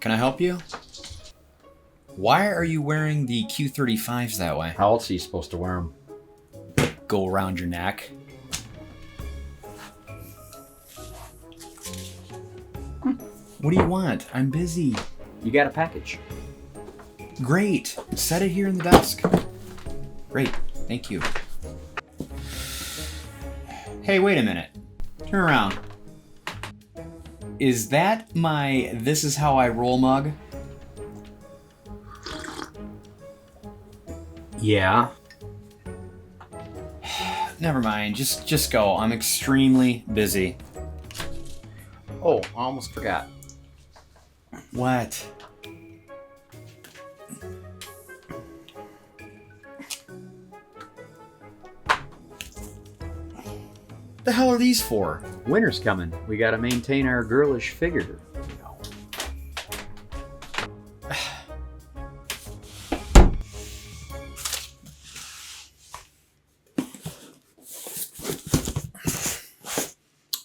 Can I help you? Why are you wearing the Q35s that way? How else are you supposed to wear them? Go around your neck. What do you want? I'm busy. You got a package. Great. Set it here in the desk. Great. Thank you. Hey, wait a minute. Turn around. Is that my "This is how I roll" mug? Yeah. Never mind. Just go. I'm extremely busy. Oh, I almost forgot. What? The hell are these for? Winter's coming. We gotta maintain our girlish figure.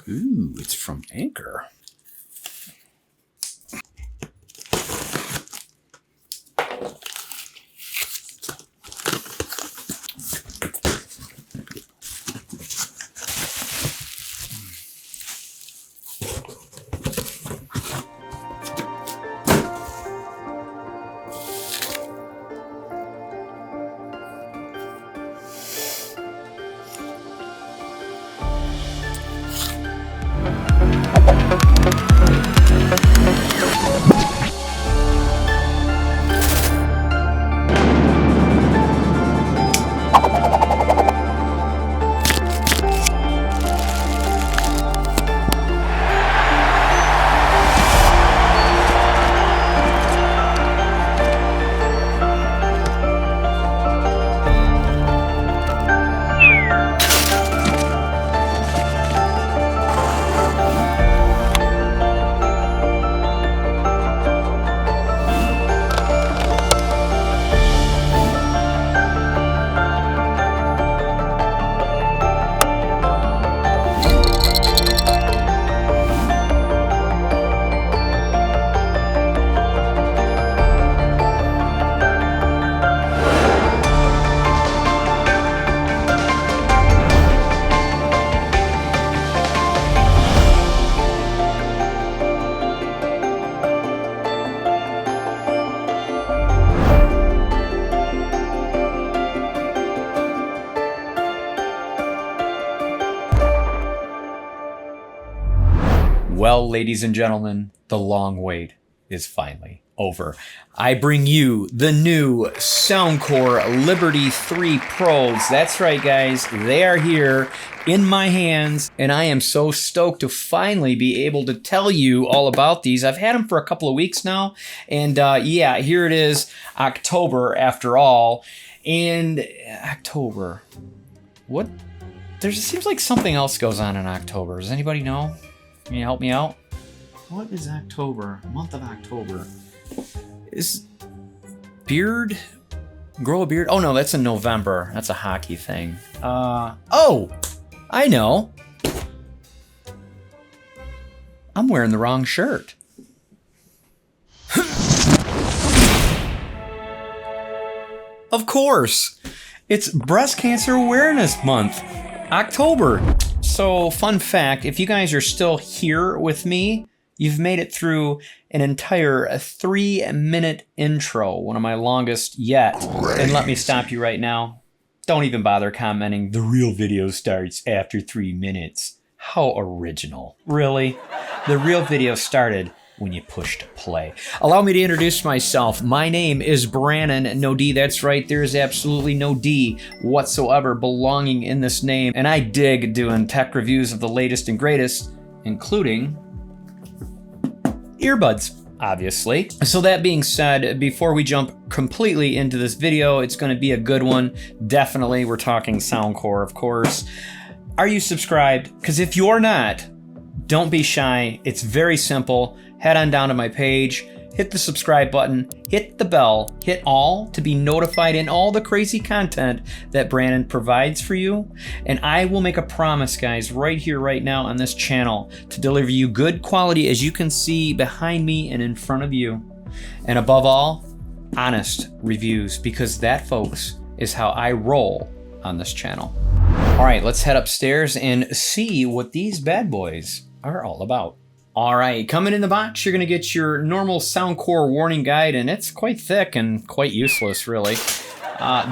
Ooh, it's from Anchor. Well, ladies and gentlemen, the long wait is finally over. I bring you the new Soundcore Liberty 3 Pros. That's right, guys. They are here in my hands, and I am so stoked to finally be able to tell you all about these. I've had them for a couple of weeks now, and yeah, here it is, October after all. And October, what? It seems like something else goes on in October. Does anybody know? Can you help me out? What is October? Month of October. Is beard? Grow a beard? Oh no, that's in November. That's a hockey thing. Oh! I know. I'm wearing the wrong shirt. Of course! It's Breast Cancer Awareness Month. October. So, fun fact, if you guys are still here with me, you've made it through an entire 3-minute intro, one of my longest yet. Great. And let me stop you right now. Don't even bother commenting, the real video starts after 3 minutes. How original. Really? The real video started when you pushed play. Allow me to introduce myself. My name is Brannon No. That's right, there is absolutely no D whatsoever belonging in this name. And I dig doing tech reviews of the latest and greatest, including earbuds, obviously. So that being said, before we jump completely into this video, it's gonna be a good one. Definitely, we're talking Soundcore, of course. Are you subscribed? Because if you're not, don't be shy. It's very simple. Head on down to my page, hit the subscribe button, hit the bell, hit all to be notified in all the crazy content that Brannon provides for you. And I will make a promise, guys, right here, right now on this channel to deliver you good quality, as you can see behind me and in front of you. And above all, honest reviews, because that, folks, is how I roll on this channel. All right, let's head upstairs and see what these bad boys are all about. All right, coming in the box, you're gonna get your normal Soundcore warning guide, and it's quite thick and quite useless, really.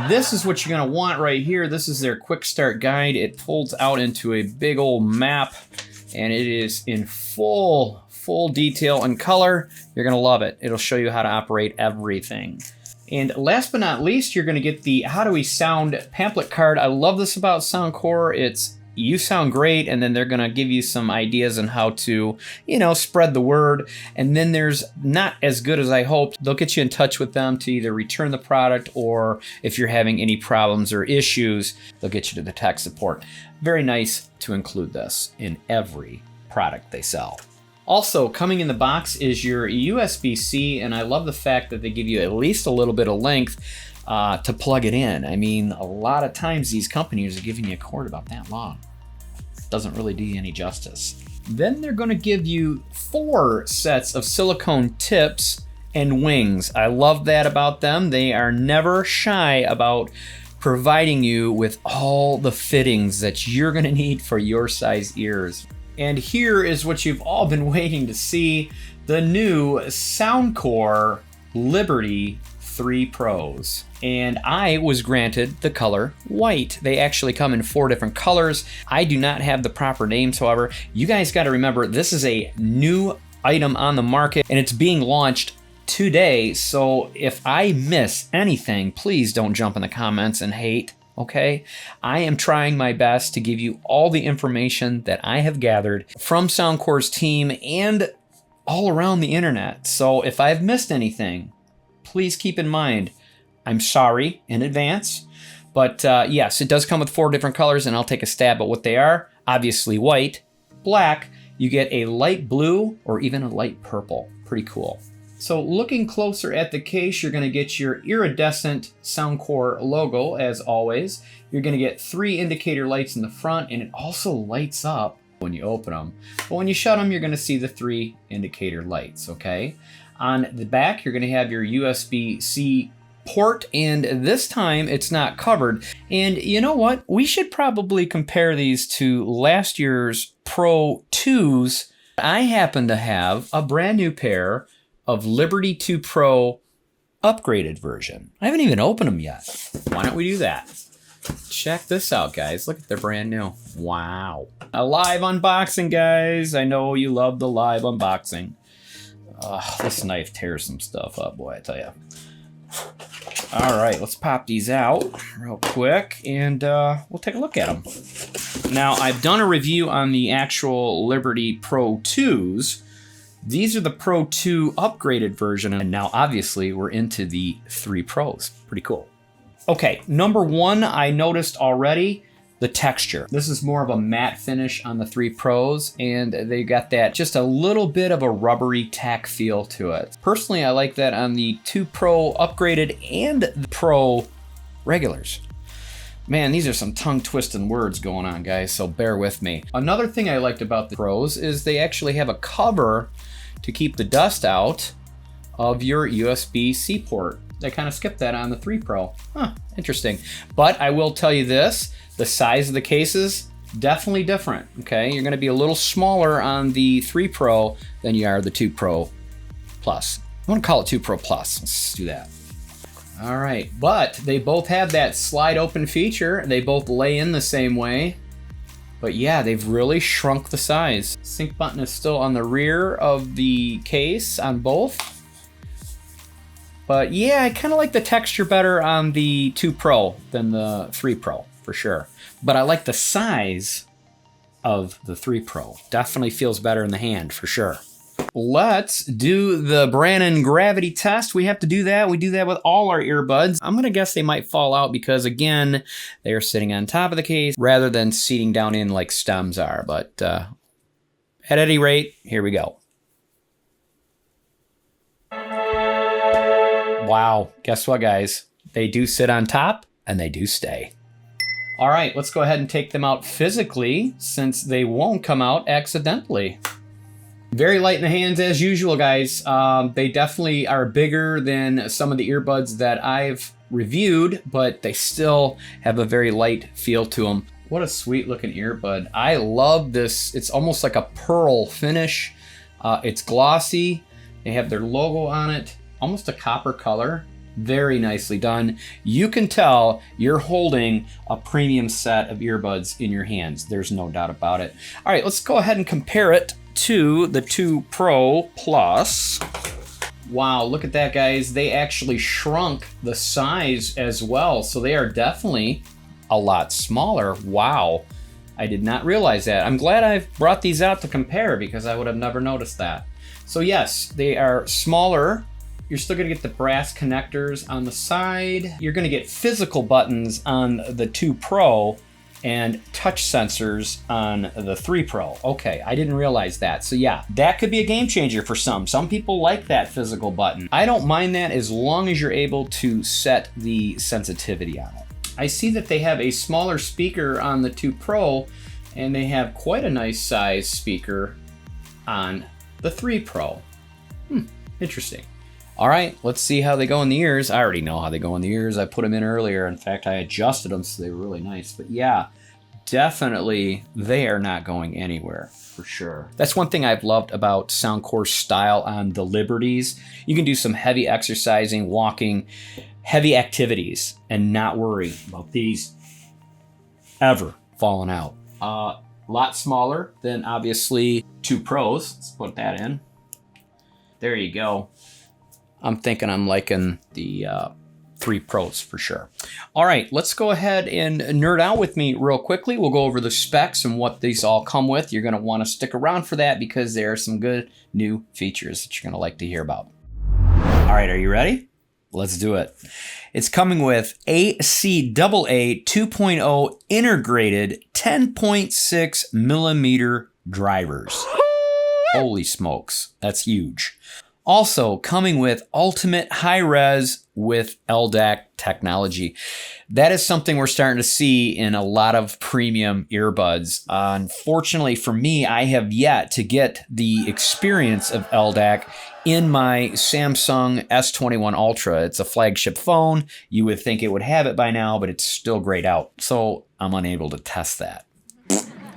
This is what you're gonna want right here. This is their quick start guide. It folds out into a big old map, and it is in full detail and color. You're gonna love it. It'll show you how to operate everything. And last but not least, you're gonna get the How Do We Sound pamphlet card. I love this about Soundcore. It's you sound great, and then they're gonna give you some ideas on how to, you know, spread the word. And then there's not as good as I hoped. They'll get you in touch with them to either return the product, or if you're having any problems or issues, they'll get you to the tech support. Very nice to include this in every product they sell. Also, coming in the box is your USB-C, and I love the fact that they give you at least a little bit of length to plug it in. I mean, a lot of times these companies are giving you a cord about that long. Doesn't really do you any justice. Then they're gonna give you 4 sets of silicone tips and wings. I love that about them. They are never shy about providing you with all the fittings that you're gonna need for your size ears. And here is what you've all been waiting to see, the new Soundcore Liberty 3 Pros. And I was granted the color white. They actually come in 4 different colors. I do not have the proper names, however. You guys got to remember, this is a new item on the market, and it's being launched today. So if I miss anything, please don't jump in the comments and hate, okay? I am trying my best to give you all the information that I have gathered from Soundcore's team and all around the internet. So if I've missed anything, please keep in mind, I'm sorry in advance. But yes, it does come with 4 different colors, and I'll take a stab at what they are. Obviously white, black, you get a light blue, or even a light purple. Pretty cool. So looking closer at the case, you're gonna get your iridescent Soundcore logo, as always. You're gonna get 3 indicator lights in the front, and it also lights up when you open them. But when you shut them, you're gonna see the 3 indicator lights, okay? On the back, you're gonna have your USB-C port, and this time it's not covered. And you know what? We should probably compare these to last year's Pro 2s. I happen to have a brand new pair of Liberty 2 Pro upgraded version. I haven't even opened them yet. Why don't we do that? Check this out, guys. Look at they're brand new. Wow. A live unboxing, guys. I know you love the live unboxing. This knife tears some stuff up, boy, I tell you. All right, let's pop these out real quick, and we'll take a look at them. Now, I've done a review on the actual Liberty Pro 2s. These are the Pro 2 upgraded version, and now obviously we're into the 3 Pros. Pretty cool. Okay, number 1, I noticed already, the texture. This is more of a matte finish on the 3 Pros, and they got that just a little bit of a rubbery tack feel to it. Personally, I like that on the 2 Pro upgraded and the Pro regulars. Man, these are some tongue-twisting words going on, guys, so bear with me. Another thing I liked about the Pros is they actually have a cover to keep the dust out of your USB-C port. I kind of skipped that on the 3 Pro. Huh, interesting. But I will tell you this, the size of the cases, definitely different, okay? You're gonna be a little smaller on the 3 Pro than you are the 2 Pro Plus. I wanna call it 2 Pro Plus, let's do that. All right, but they both have that slide open feature. They both lay in the same way. But yeah, they've really shrunk the size. Sync button is still on the rear of the case on both. But yeah, I kind of like the texture better on the 2 Pro than the 3 Pro, for sure. But I like the size of the 3 Pro. Definitely feels better in the hand, for sure. Let's do the Brannon gravity test. We have to do that. We do that with all our earbuds. I'm gonna guess they might fall out because, again, they are sitting on top of the case rather than seating down in like stems are. But at any rate, here we go. Wow, guess what, guys? They do sit on top and they do stay. All right, let's go ahead and take them out physically since they won't come out accidentally. Very light in the hands as usual, guys. They definitely are bigger than some of the earbuds that I've reviewed, but they still have a very light feel to them. What a sweet looking earbud. I love this. It's almost like a pearl finish. It's glossy. They have their logo on it, almost a copper color. Very nicely done. You can tell you're holding a premium set of earbuds in your hands. There's no doubt about it. All right, let's go ahead and compare it to the 2 Pro Plus. Wow, look at that, guys. They actually shrunk the size as well, so they are definitely a lot smaller. Wow, I did not realize that. I'm glad I've brought these out to compare because I would have never noticed that. So yes, they are smaller. You're still gonna get the brass connectors on the side. You're gonna get physical buttons on the 2 Pro and touch sensors on the 3 Pro. Okay, I didn't realize that. So yeah, that could be a game changer for some. Some people like that physical button. I don't mind that as long as you're able to set the sensitivity on it. I see that they have a smaller speaker on the 2 Pro and they have quite a nice size speaker on the 3 Pro. Interesting. All right, let's see how they go in the ears. I already know how they go in the ears. I put them in earlier. In fact, I adjusted them so they were really nice. But yeah, definitely they are not going anywhere for sure. That's one thing I've loved about Soundcore's style on the Liberties. You can do some heavy exercising, walking, heavy activities and not worry about these ever falling out. A lot smaller than obviously 2 Pros. Let's put that in. There you go. I'm thinking I'm liking the 3 Pros for sure. All right, let's go ahead and nerd out with me real quickly. We'll go over the specs and what these all come with. You're gonna wanna stick around for that because there are some good new features that you're gonna like to hear about. All right, are you ready? Let's do it. It's coming with ACAA 2.0 integrated 10.6 millimeter drivers. Holy smokes, that's huge. Also coming with ultimate high res with LDAC technology. That is something we're starting to see in a lot of premium earbuds. Unfortunately for me, I have yet to get the experience of LDAC in my Samsung S21 Ultra. It's a flagship phone. You would think it would have it by now, but it's still grayed out. So I'm unable to test that.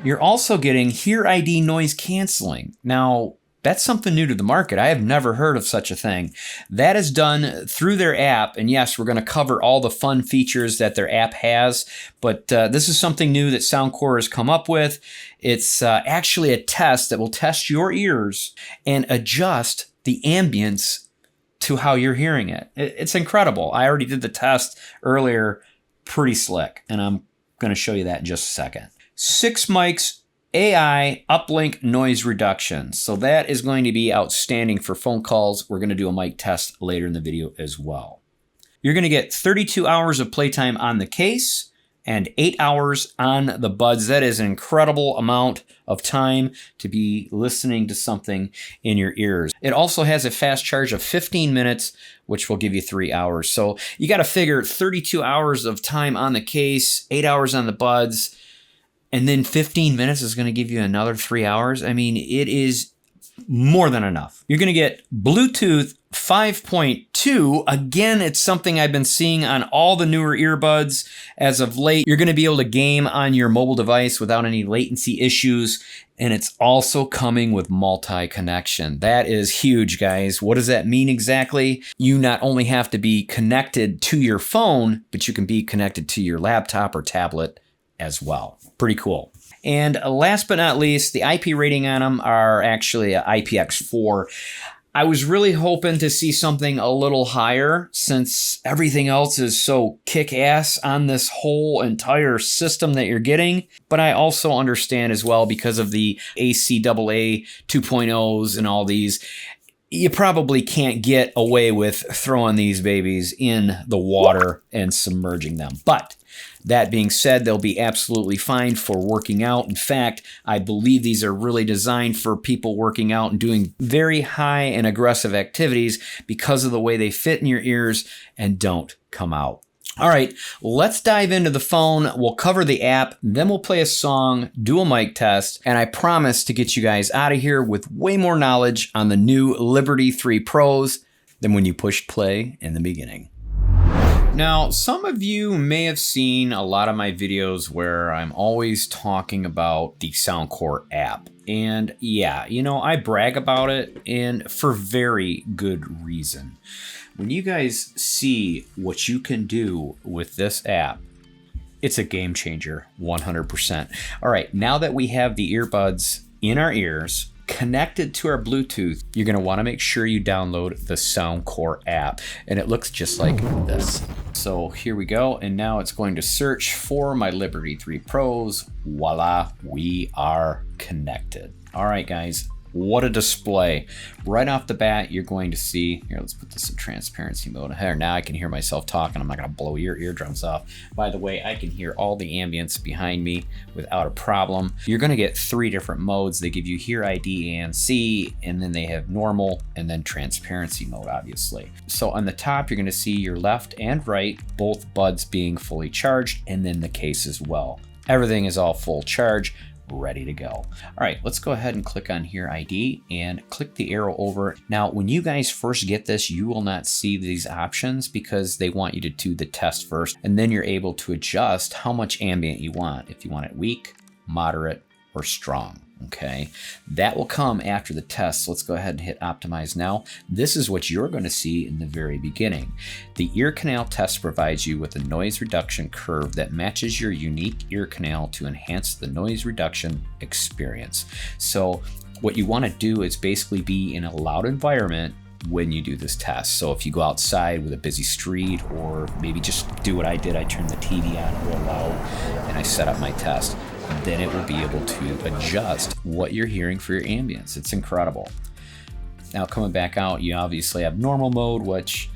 You're also getting Hear ID noise canceling. Now, that's something new to the market. I have never heard of such a thing. That is done through their app. And yes, we're going to cover all the fun features that their app has. But this is something new that Soundcore has come up with. It's actually a test that will test your ears and adjust the ambience to how you're hearing it. It's incredible. I already did the test earlier. Pretty slick. And I'm going to show you that in just a second. 6 mics. AI uplink noise reduction. So that is going to be outstanding for phone calls. We're going to do a mic test later in the video as well. You're going to get 32 hours of playtime on the case and 8 hours on the buds. That is an incredible amount of time to be listening to something in your ears. It also has a fast charge of 15 minutes, which will give you 3 hours. So you got to figure 32 hours of time on the case, 8 hours on the buds, and then 15 minutes is going to give you another 3 hours. I mean, it is more than enough. You're going to get Bluetooth 5.2. Again, it's something I've been seeing on all the newer earbuds as of late. You're going to be able to game on your mobile device without any latency issues. And it's also coming with multi-connection. That is huge, guys. What does that mean exactly? You not only have to be connected to your phone, but you can be connected to your laptop or tablet as well. Pretty cool. And last but not least, the IP rating on them are actually IPX4. I was really hoping to see something a little higher since everything else is so kick-ass on this whole entire system that you're getting. But I also understand as well, because of the ACAA 2.0s and all these, you probably can't get away with throwing these babies in the water and submerging them. But That being said, they'll be absolutely fine for working out. In fact, I believe these are really designed for people working out and doing very high and aggressive activities because of the way they fit in your ears and don't come out. All right, let's dive into the phone. We'll cover the app, then we'll play a song, do a mic test, and I promise to get you guys out of here with way more knowledge on the new Liberty 3 Pros than when you pushed play in the beginning. Now, some of you may have seen a lot of my videos where I'm always talking about the Soundcore app. And yeah, you know, I brag about it, and for very good reason. When you guys see what you can do with this app, it's a game changer, 100%. All right, now that we have the earbuds in our ears, connected to our Bluetooth, you're gonna wanna make sure you download the Soundcore app, and it looks just like this. So here we go, and now it's going to search for my Liberty 3 Pros. Voila, we are connected. All right, guys. What a display. Right off the bat, you're going to see, here, let's put this in transparency mode. Here, now I can hear myself talking. I'm not gonna blow your eardrums off. By the way, I can hear all the ambience behind me without a problem. You're gonna get 3 different modes. They give you Hear ID and C, and then they have normal and then transparency mode, obviously. So on the top, you're gonna see your left and right, both buds being fully charged, and then the case as well. Everything is all full charge, ready to go. All right, let's go ahead and click on Hear ID and click the arrow over. Now, when you guys first get this, you will not see these options because they want you to do the test first, and then you're able to adjust how much ambient you want. If you want it weak, moderate, or strong. Okay, that will come after the test. So let's go ahead and hit optimize now. This is what you're going to see in the very beginning. The ear canal test provides you with a noise reduction curve that matches your unique ear canal to enhance the noise reduction experience. So what you want to do is basically be in a loud environment when you do this test. So if you go outside with a busy street, or maybe just do what I did, I turned the TV on real loud and I set up my test, then it will be able to adjust what you're hearing for your ambience. It's incredible. Now coming back out, you obviously have normal mode, which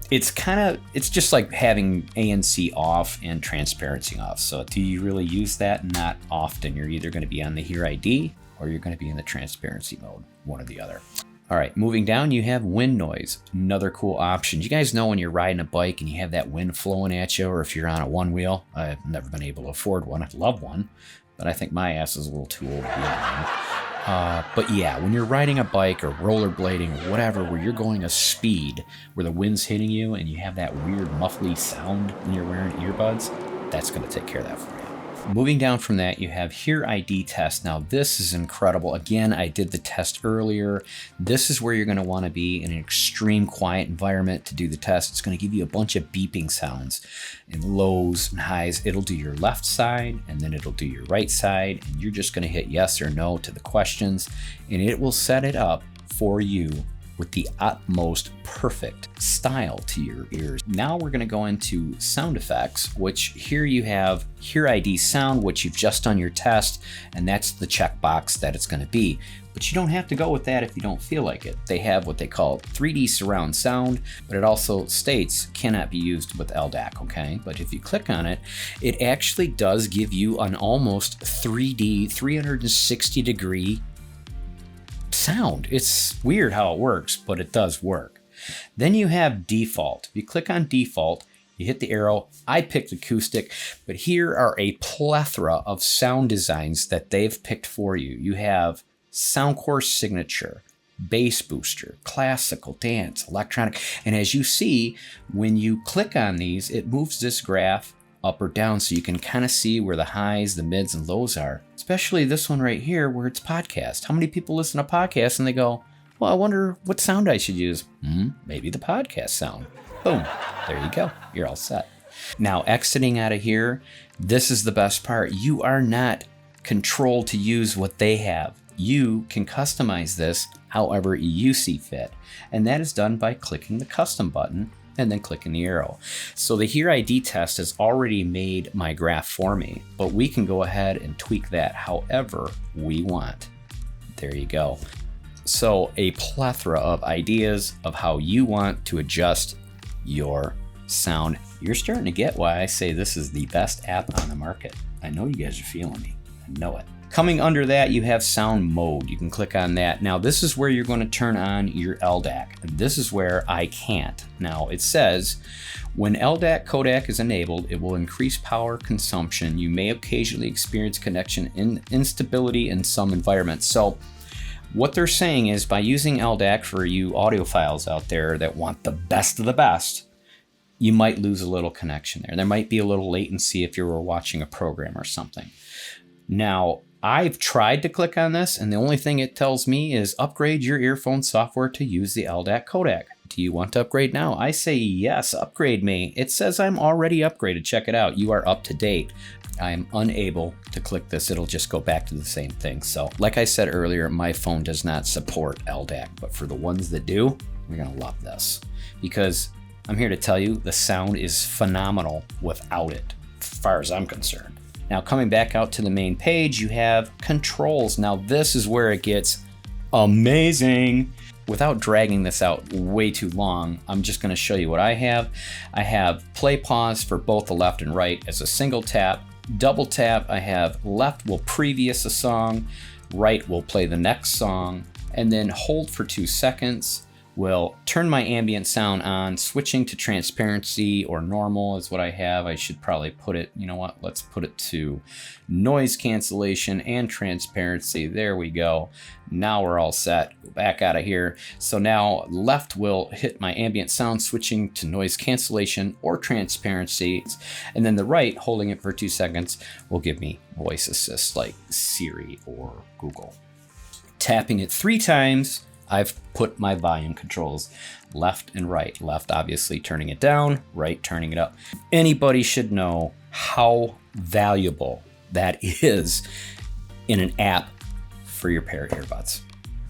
it's just like having ANC off and transparency off. So do you really use that? Not often. You're either going to be on the Hear ID or you're going to be in the transparency mode, one or the other. All right, moving down, you have wind noise, another cool option. You guys know when you're riding a bike and you have that wind flowing at you, or if you're on a one wheel. I've never been able to afford one. I'd love one, but I think my ass is a little too old to be on one. But yeah, when you're riding a bike or rollerblading or whatever, where you're going a speed, where the wind's hitting you and you have that weird muffly sound when you're wearing earbuds, that's gonna take care of that for you. Moving down from that, you have Hear ID test. Now this is incredible. Again, I did the test earlier. This is where you're gonna wanna be in an extreme quiet environment to do the test. It's gonna give you a bunch of beeping sounds and lows and highs. It'll do your left side and then it'll do your right side. And you're just gonna hit yes or no to the questions, and it will set it up for you with the utmost perfect style to your ears. Now we're gonna go into sound effects, which here you have Hear ID sound, which you've just done your test, and that's the checkbox that it's gonna be. But you don't have to go with that if you don't feel like it. They have what they call 3D surround sound, but it also states cannot be used with LDAC, okay? But if you click on it, it actually does give you an almost 3D, 360 degree sound. It's weird how it works, but it does work. Then you have default. If you click on default, you hit the arrow. I picked acoustic, but here are a plethora of sound designs that they've picked for you. You have Soundcore signature, bass booster, classical, dance, electronic. And as you see, when you click on these, it moves this graph up or down so you can kind of see where the highs, the mids, and lows are. Especially this one right here where it's podcast. How many people listen to podcasts and they go, well, I wonder what sound I should use? Maybe the podcast sound. Boom, there you go. You're all set. Now exiting out of here, this is the best part. You are not controlled to use what they have. You can customize this however you see fit. And that is done by clicking the custom button and then clicking the arrow. So the Hear ID test has already made my graph for me, but we can go ahead and tweak that however we want. There you go. So a plethora of ideas of how you want to adjust your sound. You're starting to get why I say this is the best app on the market. I know you guys are feeling me. I know it. Coming under that, you have sound mode. You can click on that. Now, this is where you're going to turn on your LDAC. This is where I can't. Now, it says, when LDAC codec is enabled, it will increase power consumption. You may occasionally experience connection instability in some environments. So, what they're saying is by using LDAC for you audiophiles out there that want the best of the best, you might lose a little connection there. There might be a little latency if you were watching a program or something. Now, I've tried to click on this, and the only thing it tells me is upgrade your earphone software to use the LDAC codec. Do you want to upgrade now? I say yes, upgrade me. It says I'm already upgraded. Check it out. You are up to date. I am unable to click this. It'll just go back to the same thing. So, like I said earlier, my phone does not support LDAC, but for the ones that do, you're going to love this. Because I'm here to tell you, the sound is phenomenal without it, as far as I'm concerned. Now, coming back out to the main page, you have controls. Now, this is where it gets amazing. Without dragging this out way too long, I'm just going to show you what I have. I have play pause for both the left and right as a single tap. Double tap, I have left will previous a song, right will play the next song, and then hold for 2 seconds will turn my ambient sound on. Switching to transparency or normal is what I have. I should probably put it, you know what, let's put it to noise cancellation and transparency. There we go. Now we're all set. Go back out of here. So now left will hit my ambient sound, switching to noise cancellation or transparency. And then the right, holding it for 2 seconds, will give me voice assist like Siri or Google. Tapping it 3 times, I've put my volume controls left and right. Left, obviously, turning it down, right, turning it up. Anybody should know how valuable that is in an app for your pair of earbuds.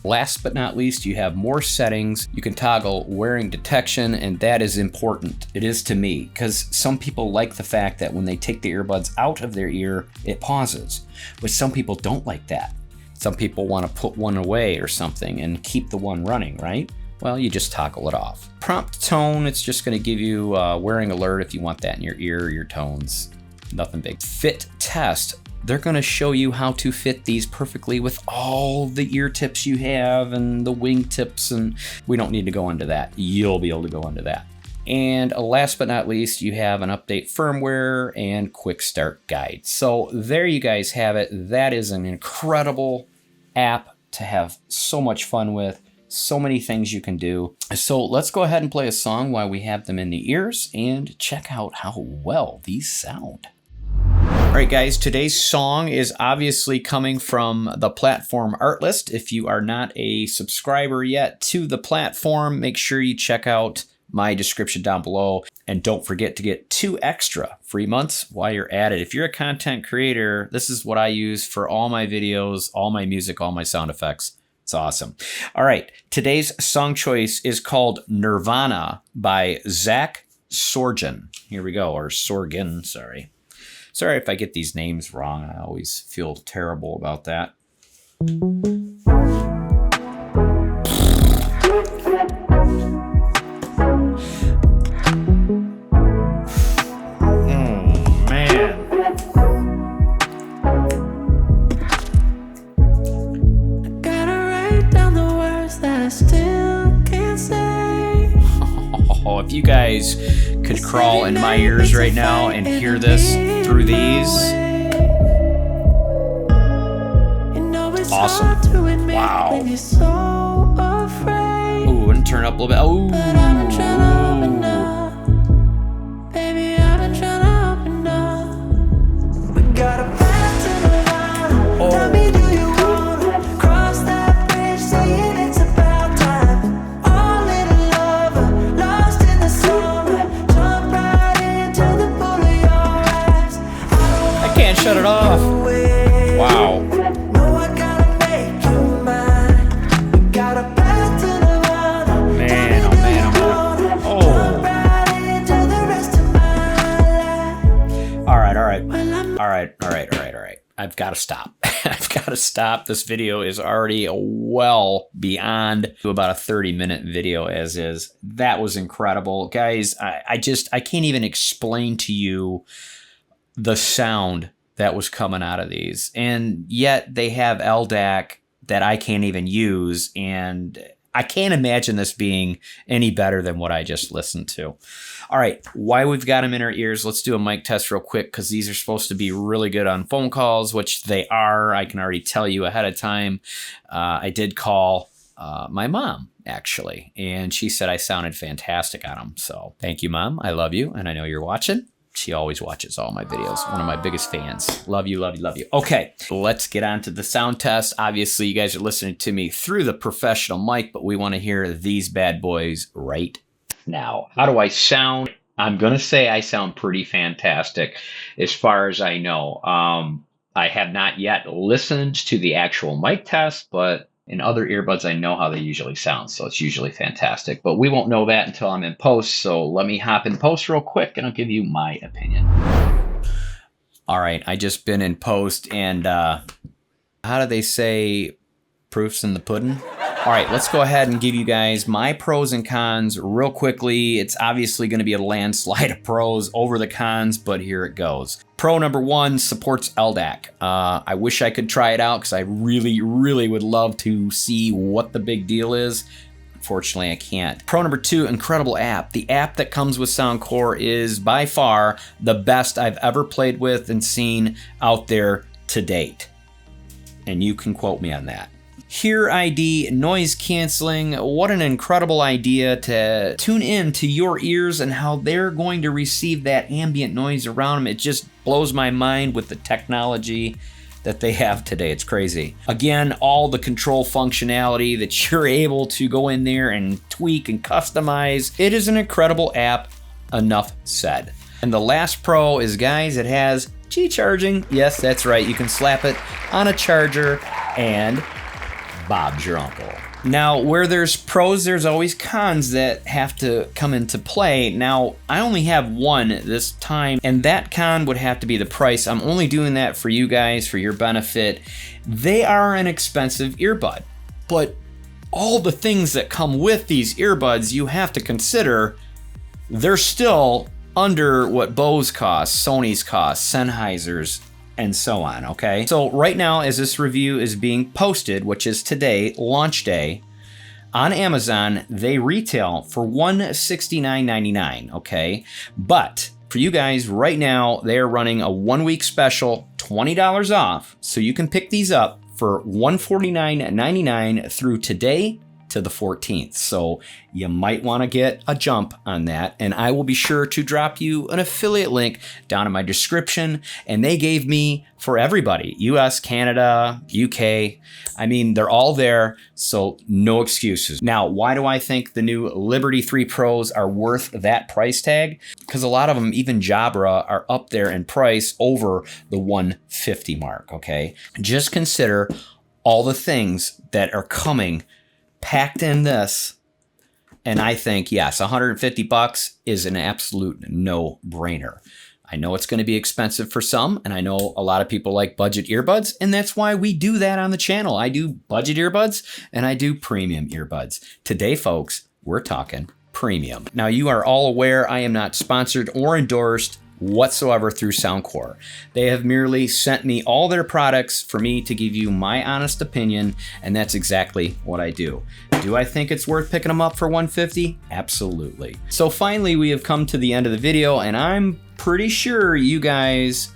Last but not least, you have more settings. You can toggle wearing detection, and that is important. It is to me, because some people like the fact that when they take the earbuds out of their ear, it pauses. But some people don't like that. Some people want to put one away or something and keep the one running, right? Well, you just toggle it off. Prompt tone, it's just going to give you wearing alert if you want that in your ear, your tones. Nothing big. Fit test, they're going to show you how to fit these perfectly with all the ear tips you have and the wing tips, and we don't need to go into that. You'll be able to go into that. And last but not least, you have an update firmware and quick start guide. So there you guys have it. That is an incredible app to have so much fun with. So many things you can do. So let's go ahead and play a song while we have them in the ears and check out how well these sound. All right, guys, today's song is obviously coming from the platform ARTLIST. If you are not a subscriber yet to the platform, make sure you check out my description down below. And don't forget to get 2 extra free months while you're at it. If you're a content creator, this is what I use for all my videos, all my music, all my sound effects. It's awesome. All right, today's song choice is called Nirvana by Zach Sorgen. Here we go, or Sorgen, sorry. Sorry if I get these names wrong. I always feel terrible about that. If you guys could crawl in my ears right now and hear this through these, awesome. Wow. Ooh, and turn up a little bit. Ooh. Shut it off. Wow. Man, oh man, oh man. Oh. All right. I've got to stop. I've got to stop. This video is already well beyond about a 30-minute video as is. That was incredible. Guys, I can't even explain to you the sound that was coming out of these. And yet they have LDAC that I can't even use. And I can't imagine this being any better than what I just listened to. All right, why we've got them in our ears, let's do a mic test real quick because these are supposed to be really good on phone calls, which they are. I can already tell you ahead of time. I did call my mom, actually, and she said I sounded fantastic on them. So thank you, Mom. I love you, and I know you're watching. She always watches all my videos. One of my biggest fans. Love you, love you, love you. Okay, let's get on to the sound test. Obviously, you guys are listening to me through the professional mic, but we want to hear these bad boys right now. How do I sound? I'm going to say I sound pretty fantastic as far as I know. I have not yet listened to the actual mic test, but in other earbuds, I know how they usually sound, so it's usually fantastic. But we won't know that until I'm in post, so let me hop in post real quick, and I'll give you my opinion. All right, I just been in post, and how do they say proof's in the pudding? All right, let's go ahead and give you guys my pros and cons real quickly. It's obviously going to be a landslide of pros over the cons, but here it goes. Pro number 1, supports LDAC. I wish I could try it out because I really, really would love to see what the big deal is. Unfortunately, I can't. Pro number 2, incredible app. The app that comes with Soundcore is by far the best I've ever played with and seen out there to date. And you can quote me on that. Hear ID, noise canceling. What an incredible idea to tune in to your ears and how they're going to receive that ambient noise around them. It just blows my mind with the technology that they have today. It's crazy. Again, all the control functionality that you're able to go in there and tweak and customize. It is an incredible app. Enough said. And the last pro is, guys, it has Qi charging. Yes, that's right. You can slap it on a charger and Bob's your uncle. Now, where there's pros, there's always cons that have to come into play. Now, I only have one this time, and that con would have to be the price. I'm only doing that for you guys, for your benefit. They are an expensive earbud, but all the things that come with these earbuds, you have to consider, they're still under what BOSE costs, Sony's costs, Sennheiser's, and so on, okay? So right now, as this review is being posted, which is today, launch day, on Amazon, they retail for $169.99, okay? But for you guys, right now, they're running a 1-week special, $20 off, so you can pick these up for $149.99 through today to the 14th. So you might want to get a jump on that, and I will be sure to drop you an affiliate link down in my description. And they gave me, for everybody, US, Canada, UK, I mean, they're all there, so no excuses. Now, why do I think the new Liberty 3 Pros are worth that price tag? Because a lot of them, even Jabra, are up there in price over the $150 mark, okay? Just consider all the things that are coming packed in this, and I think, yes, $150 is an absolute no-brainer. I know it's going to be expensive for some, and I know a lot of people like budget earbuds, and that's why we do that on the channel. I do budget earbuds, and I do premium earbuds. Today, folks, we're talking premium. Now, you are all aware I am not sponsored or endorsed whatsoever through Soundcore. They have merely sent me all their products for me to give you my honest opinion, and that's exactly what I do. Do I think it's worth picking them up for $150? Absolutely. So finally, we have come to the end of the video, and I'm pretty sure you guys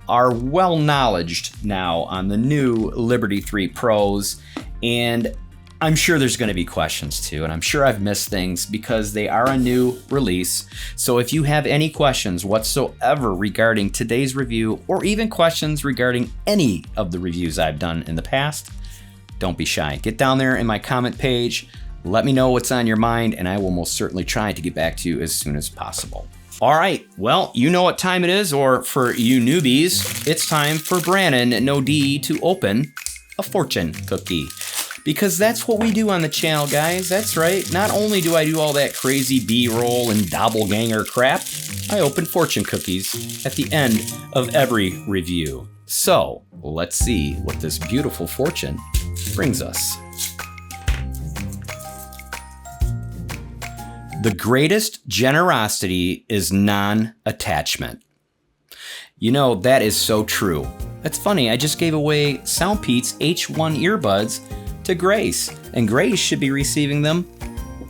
are well knowledged now on the new Liberty 3 Pros, and I'm sure there's going to be questions too, and I'm sure I've missed things because they are a new release. So if you have any questions whatsoever regarding today's review, or even questions regarding any of the reviews I've done in the past, don't be shy. Get down there in my comment page, let me know what's on your mind, and I will most certainly try to get back to you as soon as possible. All right, well, you know what time it is, or for you newbies, it's time for Brannon No to open a fortune cookie. Because that's what we do on the channel, guys. That's right. Not only do I do all that crazy B-roll and doppelganger crap, I open fortune cookies at the end of every review. So let's see what this beautiful fortune brings us. The greatest generosity is non-attachment. You know, that is so true. That's funny, I just gave away Soundpete's H1 earbuds to Grace, and Grace should be receiving them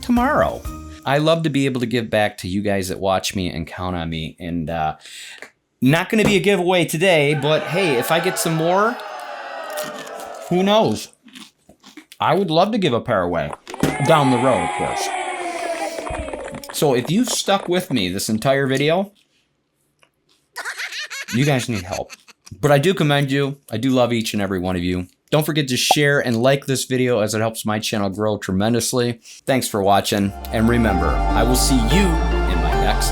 tomorrow. I love to be able to give back to you guys that watch me and count on me, and not gonna be a giveaway today, but hey, if I get some more, who knows? I would love to give a pair away down the road, of course. So if you've stuck with me this entire video, you guys need help. But I do commend you. I do love each and every one of you. Don't forget to share and like this video as it helps my channel grow tremendously. Thanks for watching. And remember, I will see you in my next